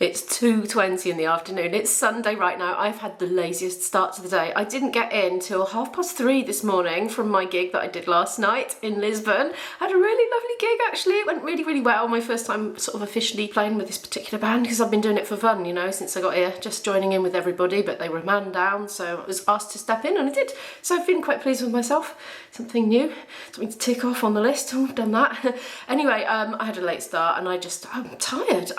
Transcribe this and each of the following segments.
It's 2:20 in the afternoon. It's Sunday right now. I've had the laziest start to the day. I didn't get in till 3:30 this morning from my gig that I did last night in Lisbon. I had a really lovely gig actually. It went really, really well. My first time sort of officially playing with this particular band because I've been doing it for fun, you know, since I got here, just joining in with everybody, but they were a man down, so I was asked to step in and I did. So I've been quite pleased with myself. Something new, something to tick off on the list. Oh, I've done that. Anyway, I had a late start and I'm tired.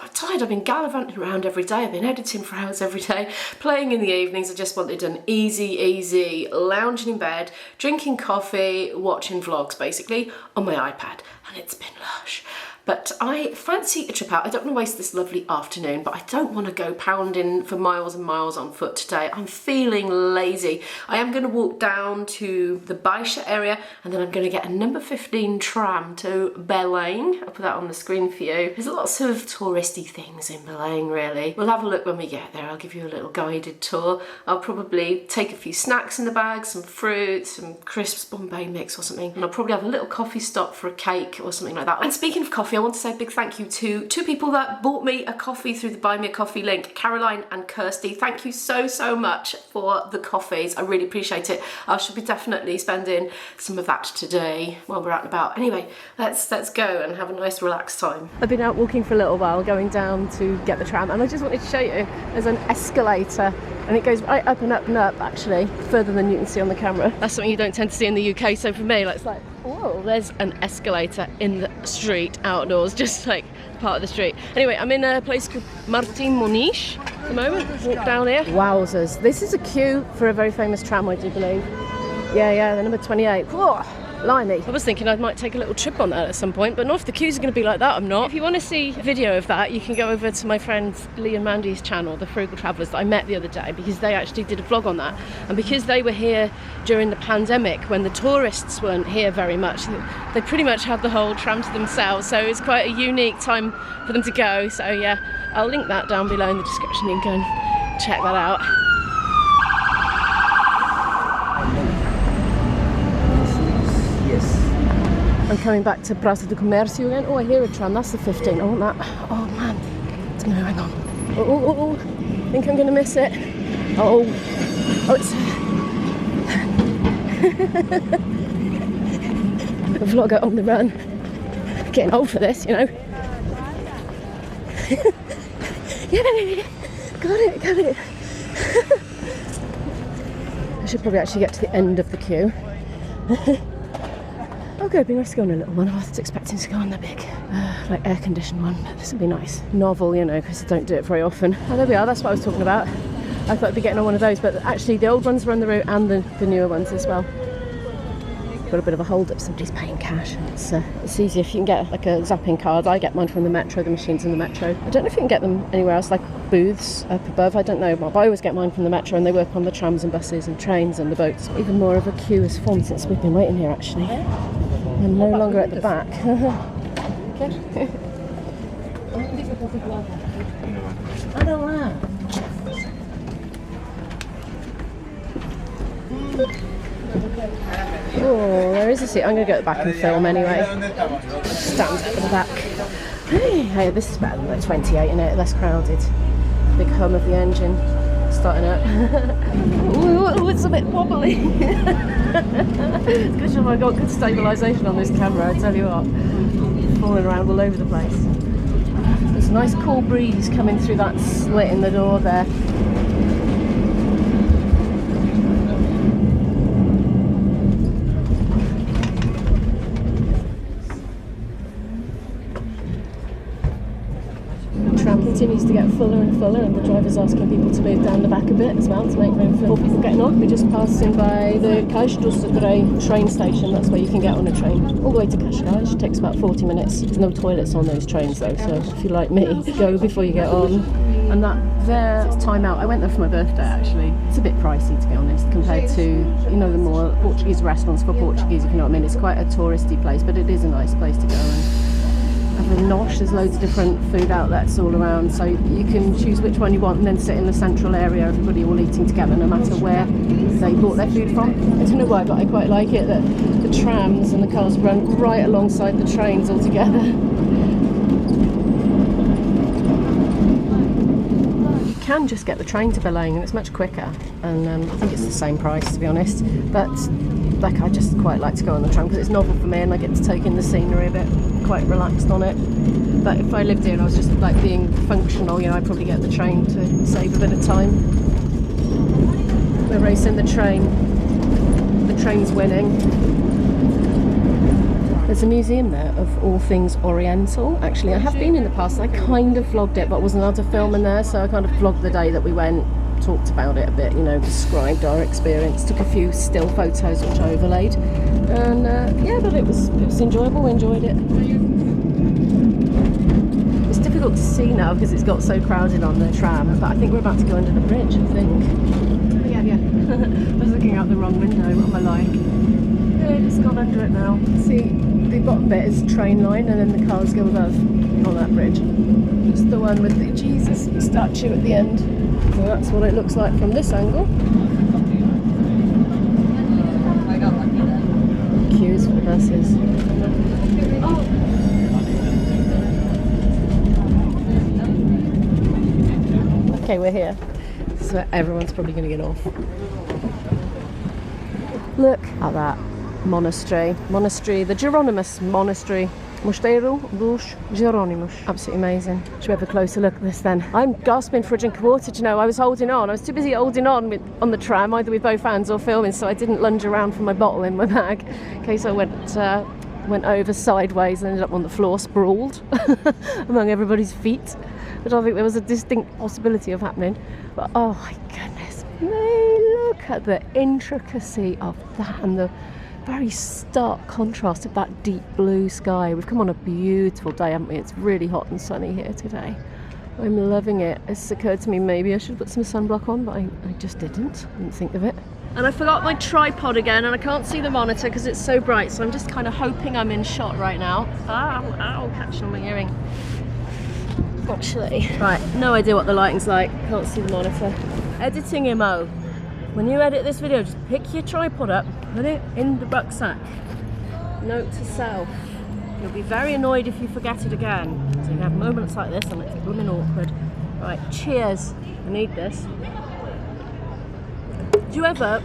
I've been gallivanting around every day. I've been editing for hours every day, playing in the evenings. I just wanted an easy lounging in bed, drinking coffee, watching vlogs basically on my iPad, and it's been lush. But I fancy a trip out. I don't want to waste this lovely afternoon, but I don't want to go pounding for miles and miles on foot today. I'm feeling lazy. I am going to walk down to the Baixa area and then I'm going to get a number 15 tram to Belém. I'll put that on the screen for you. There's lots of touristy things in Belém, really. We'll have a look when we get there. I'll give you a little guided tour. I'll probably take a few snacks in the bag, some fruit, some crisps, Bombay mix or something. And I'll probably have a little coffee stop for a cake or something like that. And speaking of coffee, I want to say a big thank you to two people that bought me a coffee through the Buy Me a Coffee link, Caroline and Kirsty. Thank you so much for the coffees. I really appreciate it. I should be definitely spending some of that today while we're out and about. Anyway, let's go and have a nice relaxed time. I've been out walking for a little while, going down to get the tram, and I just wanted to show you there's an escalator and it goes right up and up and up, actually, further than you can see on the camera. That's something you don't tend to see in the UK, so for me, it's like, whoa, there's an escalator in the street, outdoors, just like part of the street. Anyway, I'm in a place called Maritime Museum at the moment. Walk down here. Wowzers. This is a queue for a very famous tram, I do believe. Yeah, the number 28. Whoa. Blimey. I was thinking I might take a little trip on that at some point, but not if the queues are going to be like that, I'm not. If you want to see a video of that, you can go over to my friends Lee and Mandy's channel, The Frugal Travellers, that I met the other day, because they actually did a vlog on that. And because they were here during the pandemic, when the tourists weren't here very much, they pretty much had the whole tram to themselves, so it's quite a unique time for them to go. So yeah, I'll link that down below in the description. You can go and check that out. I'm coming back to Praça do Comércio again. Oh, I hear a tram. That's the 15. I want that. Oh man, it's gonna hang on. Oh! I think I'm gonna miss it. Oh, it's a vlogger on the run. Getting old for this, you know. Yeah, got it. I should probably actually get to the end of the queue. Oh good, it'd be nice to go on a little one. I was expecting to go on the big, like air-conditioned one, but this would be nice. Novel, you know, because I don't do it very often. Oh, there we are, that's what I was talking about. I thought I'd be getting on one of those, but actually the old ones were on the route and the newer ones as well. Got a bit of a hold-up, somebody's paying cash. It's easy if you can get like a zapping card. I get mine from the metro, the machines in the metro. I don't know if you can get them anywhere else, like booths up above, I don't know, but I always get mine from the metro, and they work on the trams and buses and trains and the boats. Even more of a queue has formed since we've been waiting here, actually. I'm no longer at the back. Oh, there is a seat. I'm going to go at the back and film anyway. Stand at the back. Hey, this is better than the 28, isn't it? Less crowded. Big hum of the engine starting up. Ooh, it's a bit wobbly. It's good job I got good stabilisation on this camera, I tell you what. Falling around all over the place. There's a nice cool breeze coming through that slit in the door there. Continues to get fuller and fuller, and the driver's asking people to move down the back a bit as well to make room for more people getting on. We're just passing by the Cascais train station. That's where you can get on a train all the way to Cascais. It takes about 40 minutes. There's no toilets on those trains though, so if you like me, go before you get on. And that there's time out. I went there for my birthday actually. It's a bit pricey to be honest compared to, you know, the more Portuguese restaurants for Portuguese, if you know what I mean. It's quite a touristy place, but it is a nice place to go and have a nosh. There's loads of different food outlets all around, so you can choose which one you want and then sit in the central area. Everybody all eating together no matter where they bought their food from. I don't know why, but I quite like it that the trams and the cars run right alongside the trains all together. can just get the train to Belém and it's much quicker, and I think it's the same price, to be honest, but like I just quite like to go on the tram because it's novel for me and I get to take in the scenery a bit, quite relaxed on it. But if I lived here and I was just like being functional, you know, I'd probably get the train to save a bit of time. We're racing the train. The train's winning. There's a museum there of all things Oriental. Actually, I have been in the past. I kind of vlogged it, but I wasn't allowed to film in there, so I kind of vlogged the day that we went, talked about it a bit, you know, described our experience, took a few still photos which I overlaid, and yeah, but it was enjoyable. We enjoyed it. It's difficult to see now because it's got so crowded on the tram, but I think we're about to go under the bridge, I think. Yeah. I was looking out the wrong window. What am I like? Yeah, just gone under it now. See, the bottom bit is train line and then the cars go above on that bridge. Just the one with the Jesus statue at the end. So that's what it looks like from this angle. Queues for the buses. Okay, we're here. So everyone's probably going to get off. Look at that monastery. Monastery, the Jerónimos monastery. Mosterio dos Jerónimos. Absolutely amazing. Should we have a closer look at this then? I'm gasping for a drink of water, you know. I was holding on. I was too busy holding on the tram, either with both hands or filming, so I didn't lunge around for my bottle in my bag in case I went over sideways and ended up on the floor, sprawled among everybody's feet, which I think there was a distinct possibility of happening. But oh my goodness me, look at the intricacy of that and the very stark contrast of that deep blue sky. We've come on a beautiful day, haven't we? It's really hot and sunny here today. I'm loving it. It's occurred to me maybe I should put some sunblock on, but I just didn't think of it. And I forgot my tripod again, and I can't see the monitor because it's so bright, so I'm just kind of hoping I'm in shot right now. Ow, catching on my earring. Actually. Right, no idea what the lighting's like. Can't see the monitor. Editing Imo. When you edit this video, just pick your tripod up, put it in the rucksack. Note to self. You'll be very annoyed if you forget it again. So you have moments like this and it's blooming awkward. Right, cheers. I need this. Do you ever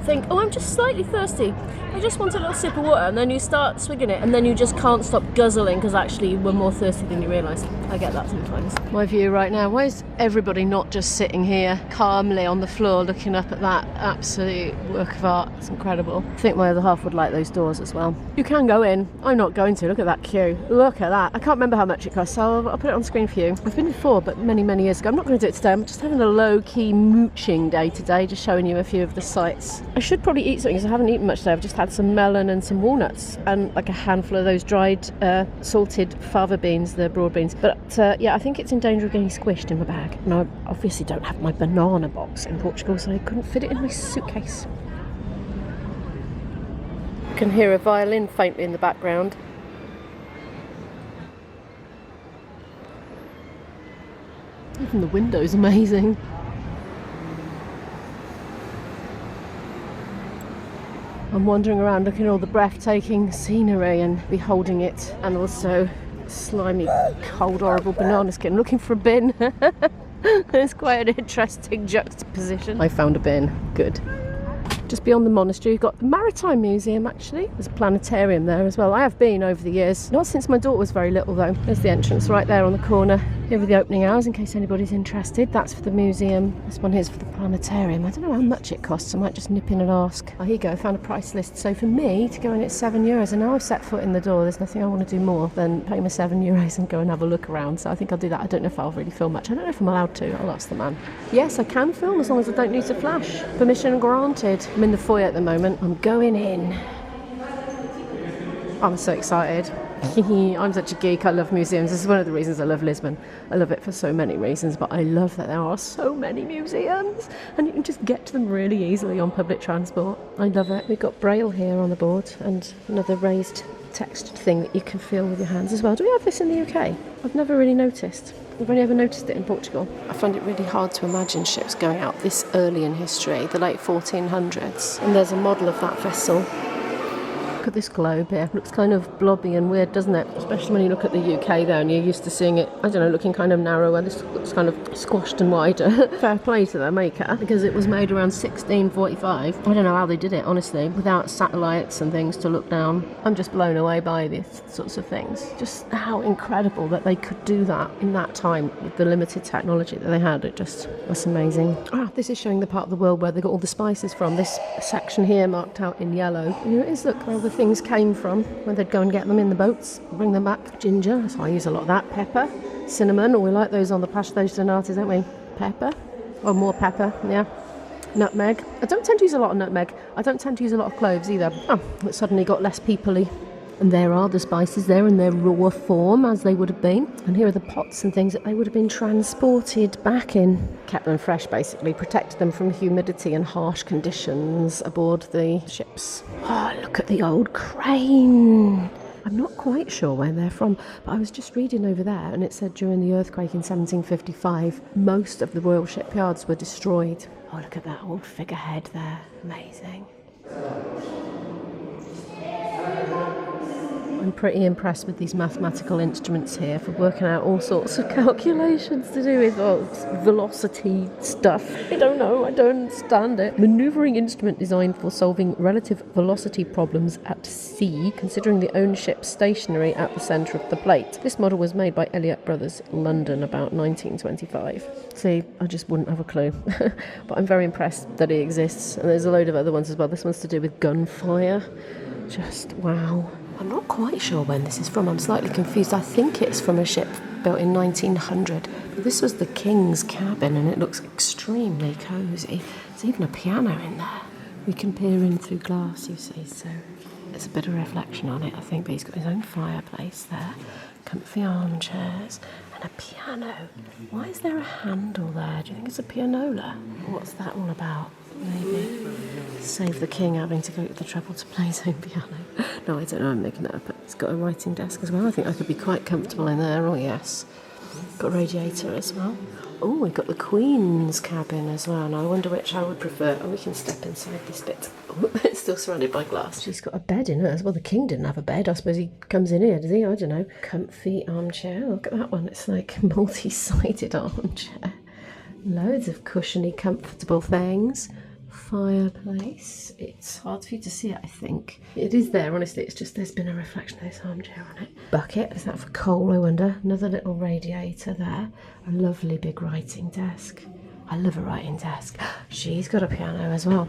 think, oh, I'm just slightly thirsty, I just want a little sip of water, and then you start swigging it and then you just can't stop guzzling because actually you were more thirsty than you realised? I get that sometimes. My view right now, why is everybody not just sitting here calmly on the floor looking up at that absolute work of art? It's incredible. I think my other half would like those doors as well. You can go in. I'm not going to. Look at that queue. Look at that. I can't remember how much it costs, so I'll put it on screen for you. I've been before, but many years ago. I'm not going to do it today. I'm just having a low-key mooching day today, just showing you a few of the sights. I should probably eat something because I haven't eaten much today. I've just had some melon and some walnuts and like a handful of those dried salted fava beans, the broad beans. But yeah, I think it's in danger of getting squished in my bag. And I obviously don't have my banana box in Portugal, so I couldn't fit it in my suitcase. You can hear a violin faintly in the background. Even the window's amazing. I'm wandering around looking at all the breathtaking scenery and beholding it, and also slimy, cold, horrible banana skin, looking for a bin. It's quite an interesting juxtaposition. I found a bin. Good. Just beyond the monastery, you've got the Maritime Museum, actually. There's a planetarium there as well. I have been over the years. Not since my daughter was very little, though. There's the entrance right there on the corner. Here are the opening hours, in case anybody's interested. That's for the museum. This one here's for the planetarium. I don't know how much it costs. I might just nip in and ask. Oh, here you go. I found a price list. So for me, to go in, it's €7. And now I've set foot in the door, there's nothing I want to do more than pay my €7 and go and have a look around. So I think I'll do that. I don't know if I'll really film much. I don't know if I'm allowed to. I'll ask the man. Yes, I can film as long as I don't need to flash. Permission granted. I'm in the foyer at the moment. I'm going in. I'm so excited. I'm such a geek. I love museums. This is one of the reasons I love Lisbon. I love it for so many reasons, but I love that there are so many museums and you can just get to them really easily on public transport. I love it. We've got Braille here on the board and another raised text thing that you can feel with your hands as well. Do we have this in the UK? I've never really noticed. I've only ever noticed it in Portugal. I find it really hard to imagine ships going out this early in history, the late 1400s. And there's a model of that vessel Look at this globe here. Looks kind of blobby and weird, doesn't it? Especially when you look at the UK though, and you're used to seeing it, I don't know, looking kind of narrower. This looks kind of squashed and wider. Fair play to their maker, because it was made around 1645. I don't know how they did it, honestly, without satellites and things to look down. I'm just blown away by these sorts of things. Just how incredible that they could do that in that time with the limited technology that they had. It just was amazing. Ah, this is showing the part of the world where they got all the spices from. This section here marked out in yellow. Here it is, look, where the things came from, where they'd go and get them in the boats, bring them back. Ginger, so I use a lot of that. Pepper, cinnamon, or we like those on the pastel de natas, don't we? Pepper, or more pepper, yeah. Nutmeg. I don't tend to use a lot of nutmeg. I don't tend to use a lot of cloves either. Oh, it suddenly got less peoply. And there are the spices there in their raw form, as they would have been. And here are the pots and things that they would have been transported back in. Kept them fresh, basically. Protected them from humidity and harsh conditions aboard the ships. Oh, look at the old crane. I'm not quite sure where they're from, but I was just reading over there, and it said during the earthquake in 1755, most of the royal shipyards were destroyed. Oh, look at that old figurehead there. Amazing. I'm pretty impressed with these mathematical instruments here for working out all sorts of calculations to do with velocity stuff. I don't know, I don't understand it. Manoeuvring instrument designed for solving relative velocity problems at sea, considering the own ship stationary at the centre of the plate. This model was made by Elliott Brothers, London, about 1925. See, I just wouldn't have a clue. But I'm very impressed that it exists. And there's a load of other ones as well. This one's to do with gunfire. Just wow. I'm not quite sure when this is from. I'm slightly confused. I think it's from a ship built in 1900. But this was the King's cabin, and it looks extremely cosy. There's even a piano in there. We can peer in through glass, you see, so there's a bit of reflection on it, I think. But he's got his own fireplace there, comfy armchairs, and a piano. Why is there a handle there? Do you think it's a pianola? What's that all about? Maybe save the king having to go to the trouble to play his own piano. No, I don't know, I'm making that up. It's got a writing desk as well. I think I could be quite comfortable in there. Oh yes, got a radiator as well. Oh, we've got the Queen's cabin as well. Now I wonder which I would prefer. Oh, we can step inside this bit. Oh, it's still surrounded by glass. She's got a bed in hers. Well, the king didn't have a bed. I suppose he comes in here, does he? I don't know. Comfy armchair. Look at that one. It's like multi-sided armchair. Loads of cushiony, comfortable things. Fireplace. It's hard for you to see it, I think. It is there, honestly. It's just there's been a reflection of this armchair on it. Bucket. Is that for coal, I wonder? Another little radiator there. A lovely big writing desk. I love a writing desk. She's got a piano as well.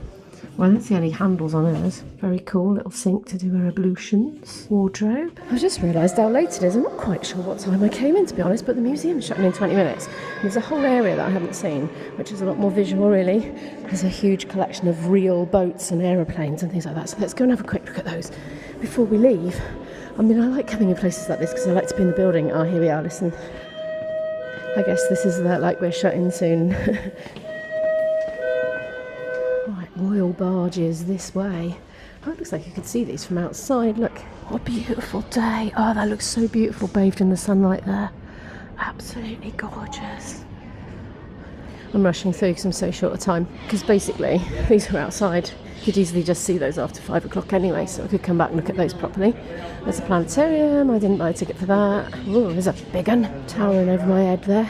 Well, I don't see any handles on hers. Very cool little sink to do her ablutions. Wardrobe. I've just realised how late it is. I'm not quite sure what time I came in, to be honest, but the museum's shutting in 20 minutes. And there's a whole area that I haven't seen, which is a lot more visual, really. There's a huge collection of real boats and aeroplanes and things like that. So let's go and have a quick look at those before we leave. I mean, I like coming in places like this because I like to be in the building. Oh, here we are, listen. I guess this is like we're shutting soon. Royal barges this way. Oh, it looks like you could see these from outside. Look, what a beautiful day. Oh, that looks so beautiful, bathed in the sunlight there. Absolutely gorgeous. I'm rushing through because I'm so short of time. Because basically, these are outside. You could easily just see those after 5 o'clock anyway, so I could come back and look at those properly. There's a planetarium. I didn't buy a ticket for that. Oh, there's a big one towering over my head there.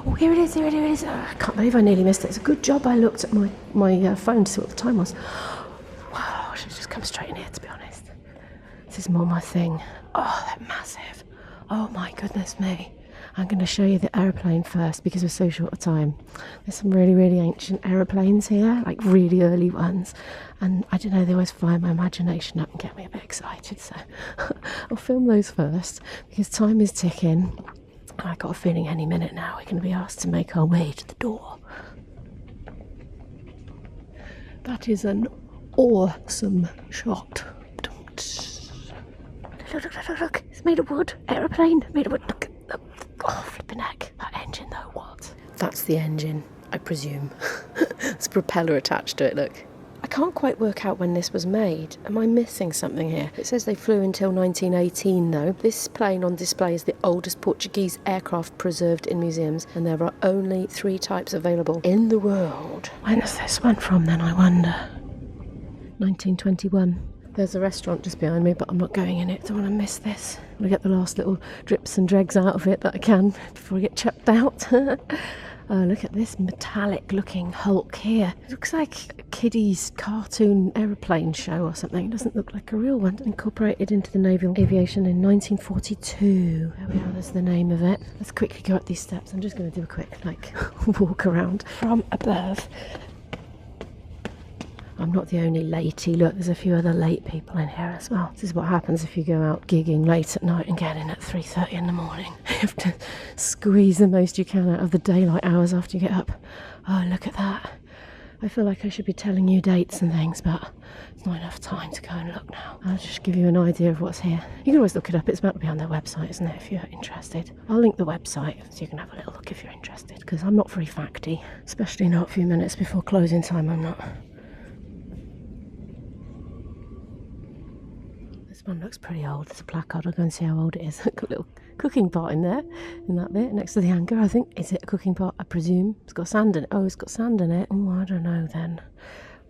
Oh, here it is, here it is. Oh, I can't believe I nearly missed it. It's a good job I looked at my phone to see what the time was. Wow, I should just come straight in here, to be honest. This is more my thing. Oh, they're massive. Oh my goodness me. I'm going to show you the aeroplane first because we're so short of time. There's some really, really ancient aeroplanes here, like really early ones. And I don't know, they always fire my imagination up and get me a bit excited. So I'll film those first because time is ticking. I got a feeling any minute now we're going to be asked to make our way to the door. That is an awesome shot. Look, it's made of wood. Aeroplane, made of wood. Look, oh, flipping heck. That engine though, what? That's the engine, I presume. There's a propeller attached to it, look. I can't quite work out when this was made. Am I missing something here? It says they flew until 1918 though. This plane on display is the oldest Portuguese aircraft preserved in museums, and there are only 3 types available in the world. When is this one from then, I wonder? 1921. There's a restaurant just behind me, but I'm not going in it. Don't want to miss this. I'm going to get the last little drips and dregs out of it that I can before I get chucked out. Oh, look at this metallic looking Hulk here. It looks like a kiddie's cartoon aeroplane show or something. It doesn't look like a real one. Incorporated into the naval aviation in 1942. There we are, there's the name of it. Let's quickly go up these steps. I'm just going to do a quick walk around from above. I'm not the only latey. Look, there's a few other late people in here as well. This is what happens if you go out gigging late at night and get in at 3:30 in the morning. You have to squeeze the most you can out of the daylight hours after you get up. Oh, look at that. I feel like I should be telling you dates and things, but it's not enough time to go and look now. I'll just give you an idea of what's here. You can always look it up. It's about to be on their website, isn't it, if you're interested. I'll link the website so you can have a little look if you're interested, because I'm not very facty, especially not a few minutes before closing time. I'm not. One looks pretty old. There's a placard. I'll go and see how old it is. Got a little cooking pot in there, in that bit next to the anchor. I think, is it a cooking pot? I presume. It's got sand in it. Oh, it's got sand in it. Oh, I don't know then.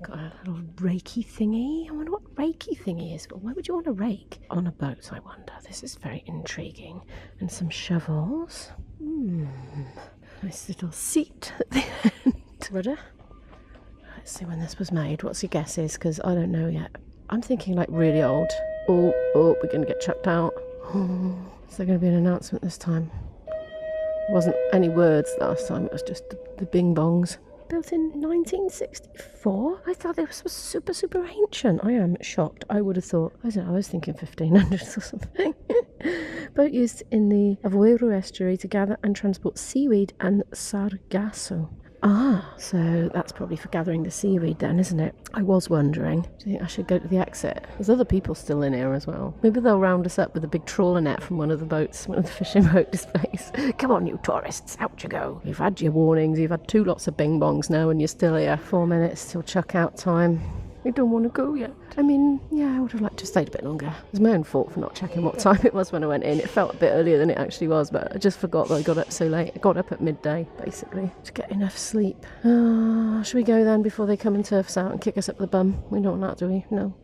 Got a little rakey thingy. I wonder what rakey thingy is. But why would you want a rake on a boat, I wonder? This is very intriguing. And some shovels. Nice little seat at the end. Rudder. Let's see when this was made. What's your guesses? Because I don't know yet. I'm thinking like really old. Oh, we're going to get chucked out. Is there going to be an announcement this time? There wasn't any words last time, it was just the bing bongs. Built in 1964? I thought this was super, super ancient. I am shocked. I would have thought, I don't know, I was thinking 1500s or something. Boat used in the Avoiro estuary to gather and transport seaweed and sargasso. Ah, so that's probably for gathering the seaweed then, isn't it? I was wondering, do you think I should go to the exit? There's other people still in here as well. Maybe they'll round us up with a big trawler net from one of the boats, one of the fishing boat displays. Come on, you tourists, out you go. You've had your warnings, you've had 2 lots of bing bongs now and you're still here. 4 minutes till chuck out time. I don't want to go yet. I mean, yeah, I would have liked to have stayed a bit longer. It was my own fault for not checking what time it was when I went in. It felt a bit earlier than it actually was, but I just forgot that I got up so late. I got up at midday, basically, to get enough sleep. Should we go then before they come and turf us out and kick us up the bum? We don't want that, do we? No.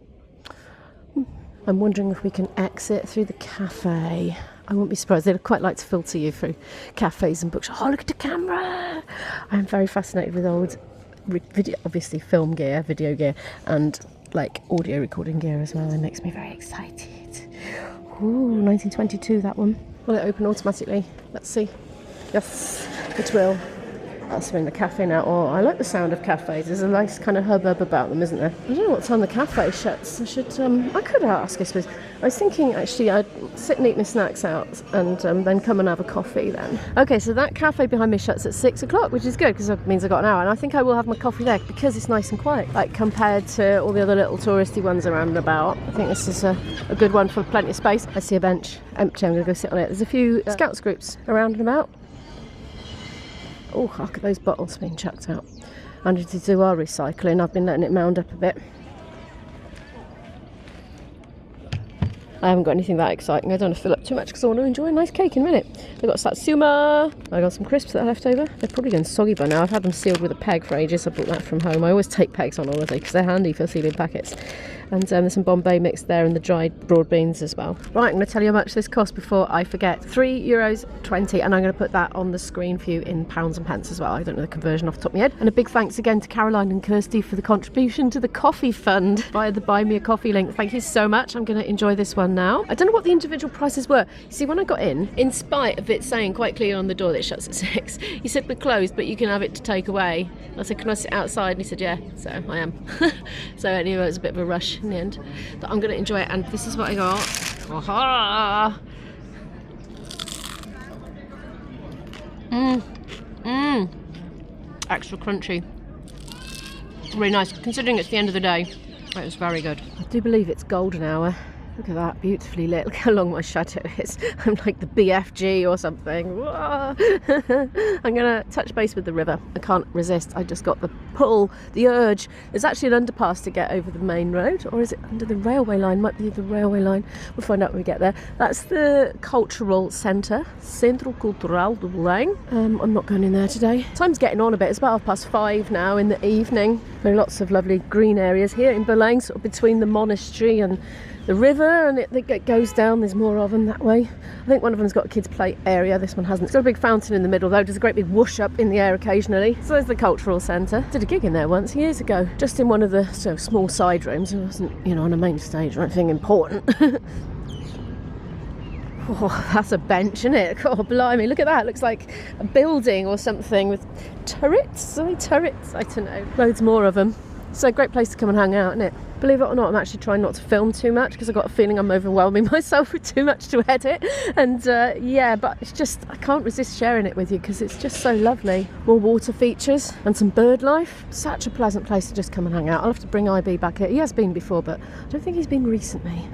I'm wondering if we can exit through the cafe. I wouldn't be surprised. They'd quite like to filter you through cafes and books. Oh, look at the camera! I'm very fascinated with old video, obviously film gear, video gear, and like audio recording gear as well. It makes me very excited. Ooh, 1922, that one. Will it open automatically? Let's see. Yes, it will. That's we're in the cafe now. Oh, I like the sound of cafes. There's a nice kind of hubbub about them, isn't there? I don't know what time the cafe shuts. I could ask, I suppose. I was thinking, actually, I'd sit and eat my snacks out and then come and have a coffee then. Okay, so that cafe behind me shuts at 6 o'clock, which is good because it means I've got an hour. And I think I will have my coffee there because it's nice and quiet, like compared to all the other little touristy ones around and about. I think this is a good one for plenty of space. I see a bench empty. I'm going to go sit on it. There's a few scouts groups around and about. Oh, look at those bottles being chucked out. And to do our recycling, I've been letting it mound up a bit. I haven't got anything that exciting. I don't want to fill up too much because I want to enjoy a nice cake in a minute. I've got satsuma. I got some crisps that are left over. They're probably going soggy by now. I've had them sealed with a peg for ages. I bought that from home. I always take pegs on holiday because they're handy for sealing packets. And there's some Bombay mixed there and the dried broad beans as well. Right, I'm going to tell you how much this cost before I forget. €3.20, and I'm going to put that on the screen for you in pounds and pence as well. I don't know the conversion off the top of my head. And a big thanks again to Caroline and Kirsty for the contribution to the coffee fund via the Buy Me a Coffee link. Thank you so much. I'm going to enjoy this one now. I don't know what the individual prices were. You see, when I got in spite of it saying quite clearly on the door that it shuts at 6, he said we're closed, but you can have it to take away. I said, can I sit outside? And he said, yeah. So I am. So anyway, it was a bit of a rush in the end. But I'm going to enjoy it, and this is what I got. Extra crunchy. Really nice. Considering it's the end of the day, it was very good. I do believe it's golden hour. Look at that, beautifully lit. Look how long my shadow is. I'm like the BFG or something. Whoa. I'm gonna touch base with the river. I can't resist. I just got the pull, the urge. There's actually an underpass to get over the main road, or is it under the railway line? Might be the railway line. We'll find out when we get there. That's the cultural centre, Centro Cultural de Belém. I'm not going in there today. Time's getting on a bit. It's about 5:30 now in the evening. There are lots of lovely green areas here in Belém, sort of between the monastery and the river, and it goes down. There's more of them that way. I think one of them's got a kids' play area. This one hasn't. It's got a big fountain in the middle though. There's a great big whoosh up in the air occasionally. So there's the cultural centre. Did a gig in there once years ago, just in one of the small side rooms. It wasn't, you know, on a main stage or anything important. Oh, that's a bench, isn't it? God, blimey, look at that. It looks like a building or something with turrets. Turrets, I don't know. Loads more of them. It's a great place to come and hang out, isn't it? Believe it or not, I'm actually trying not to film too much because I've got a feeling I'm overwhelming myself with too much to edit. And yeah, but it's just, I can't resist sharing it with you because it's just so lovely. More water features and some bird life. Such a pleasant place to just come and hang out. I'll have to bring IB back here. He has been before, but I don't think he's been recently.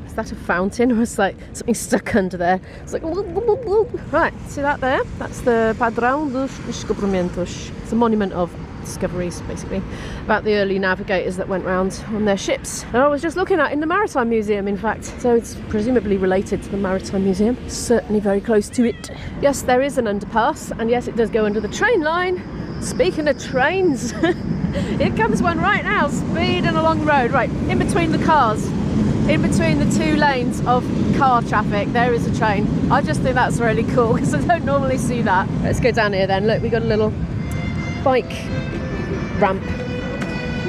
Is that a fountain, or it's like something stuck under there? It's like, right, see that there? That's the Padrão dos Descobrimentos. It's a monument of discoveries, basically, about the early navigators that went round on their ships. And I was just looking at in the Maritime Museum, in fact, so it's presumably related to the Maritime Museum. Certainly very close to it. Yes, there is an underpass, and yes, it does go under the train line. Speaking of trains, here comes one right now, speeding along the road, right in between the cars. In between the two lanes of car traffic, there is a train. I just think that's really cool because I don't normally see that. Let's go down here then. Look, we got a little bike ramp.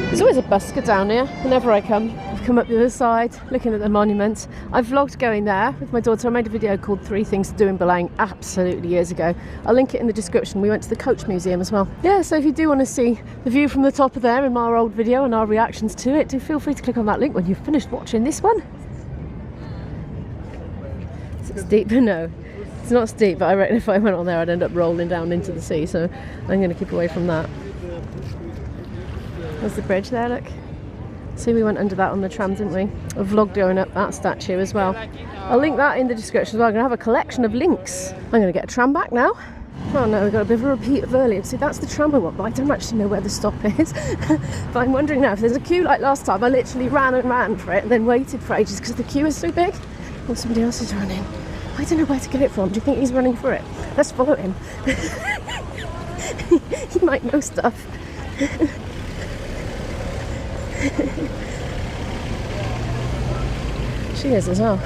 There's always a busker down here whenever I come. I've come up the other side looking at the monument. I vlogged going there with my daughter. I made a video called 3 Things to Do in Belém absolutely years ago. I'll link it in the description. We went to the coach museum as well. Yeah, so if you do want to see the view from the top of there in my old video and our reactions to it, do feel free to click on that link when you've finished watching this one. Is it steep? No, it's not steep, but I reckon if I went on there I'd end up rolling down into the sea, so I'm going to keep away from that. There's the bridge there, look. See, we went under that on the tram, didn't we? I vlogged going up that statue as well. I'll link that in the description as well. I'm going to have a collection of links. I'm going to get a tram back now. Oh no, we've got a bit of a repeat of earlier. See, that's the tram I want, but I don't actually know where the stop is. But I'm wondering now, if there's a queue like last time, I literally ran and ran for it and then waited for ages because the queue is so big. Or somebody else is running. I don't know where to get it from. Do you think he's running for it? Let's follow him. He might know stuff. She is as well.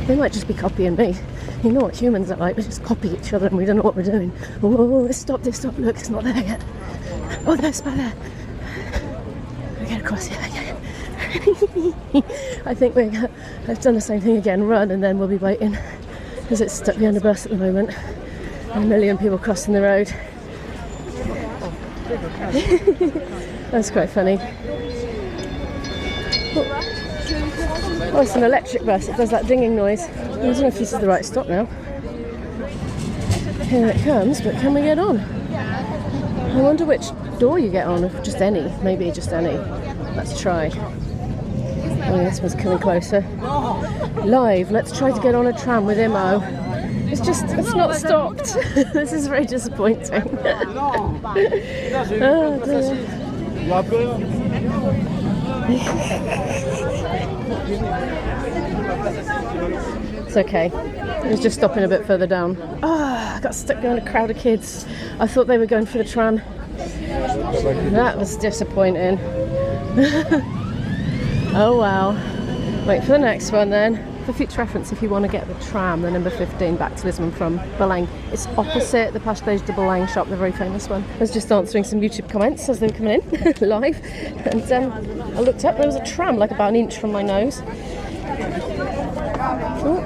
They might just be copying me. You know what humans are like, we just copy each other and we don't know what we're doing. Oh, let's stop, look, it's not there yet. Oh, there's by there. We get across here. I think I've done the same thing again, run, and then we'll be waiting because it's stuck behind a bus at the moment. And a million people crossing the road. That's quite funny. Oh, it's an electric bus. It does that dinging noise. I don't know if this is the right stop now. Here it comes, but can we get on? I wonder which door you get on, if just any. Maybe just any. Let's try. Oh, this one's coming closer. Live. Let's try to get on a tram with Imo. It's not stopped. This is very disappointing. Oh, dear. It's okay. It was just stopping a bit further down. I got stuck behind a crowd of kids. I thought they were going for the tram. That was disappointing. Oh wow. Wait for the next one then. For future reference, if you want to get the tram, the number 15 back to Lisbon from Belém, it's opposite the Pastel de Belém shop, the very famous one. I was just answering some YouTube comments as they were coming in live, and I looked up, there was a tram like about an inch from my nose. Oh.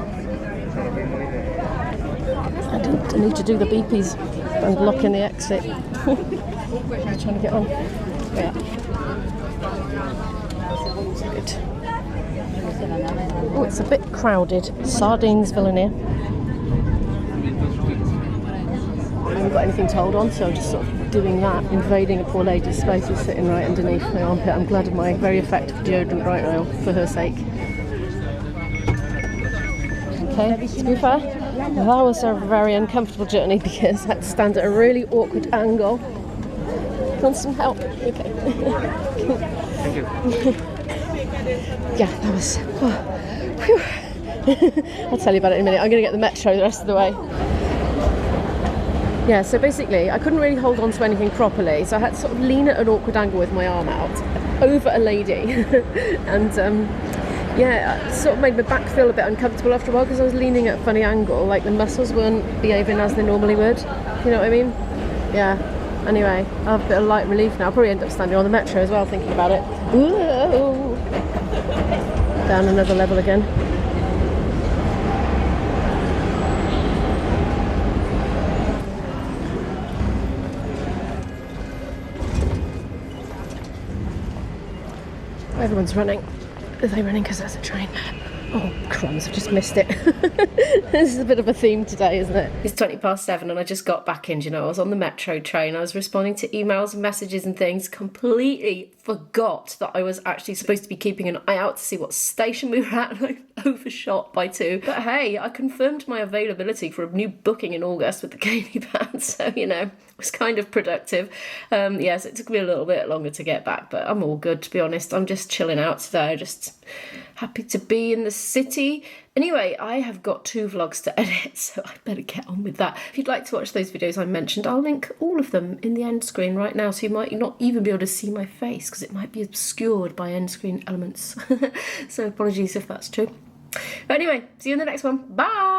I need to do the beepies and blocking the exit. I'm trying to get on. Yeah. Good. Oh, it's a bit crowded. Sardinesville in here. I haven't got anything to hold on, so I'll just sort of doing that, invading a poor lady's space, is sitting right underneath my armpit. I'm glad of my very effective deodorant right now, for her sake. Okay, to be fair, that was a very uncomfortable journey because I had to stand at a really awkward angle. Want some help? Okay. Thank you. Yeah, that was... Whew. I'll tell you about it in a minute. I'm going to get the metro the rest of the way. Yeah, so basically I couldn't really hold on to anything properly, so I had to sort of lean at an awkward angle with my arm out over a lady. And yeah, it sort of made my back feel a bit uncomfortable after a while because I was leaning at a funny angle, like the muscles weren't behaving as they normally would. You know what I mean? Yeah. Anyway, I have a bit of light relief now. I'll probably end up standing on the metro as well, thinking about it. Whoa. Down another level again. Everyone's running. Are they running because there's a train? Oh, crumbs, I've just missed it. This is a bit of a theme today, isn't it? It's 7:20 and I just got back in, you know, I was on the metro train, I was responding to emails and messages and things, completely forgot that I was actually supposed to be keeping an eye out to see what station we were at, and I overshot by 2. But hey, I confirmed my availability for a new booking in August with the Gaily band, so, you know, it was kind of productive. Yes, it took me a little bit longer to get back, but I'm all good, to be honest. I'm just chilling out today, just happy to be in the city. Anyway, I have got 2 vlogs to edit, so I better get on with that. If you'd like to watch those videos I mentioned, I'll link all of them in the end screen right now, so you might not even be able to see my face because it might be obscured by end screen elements. So apologies if that's true. But anyway, see you in the next one. Bye!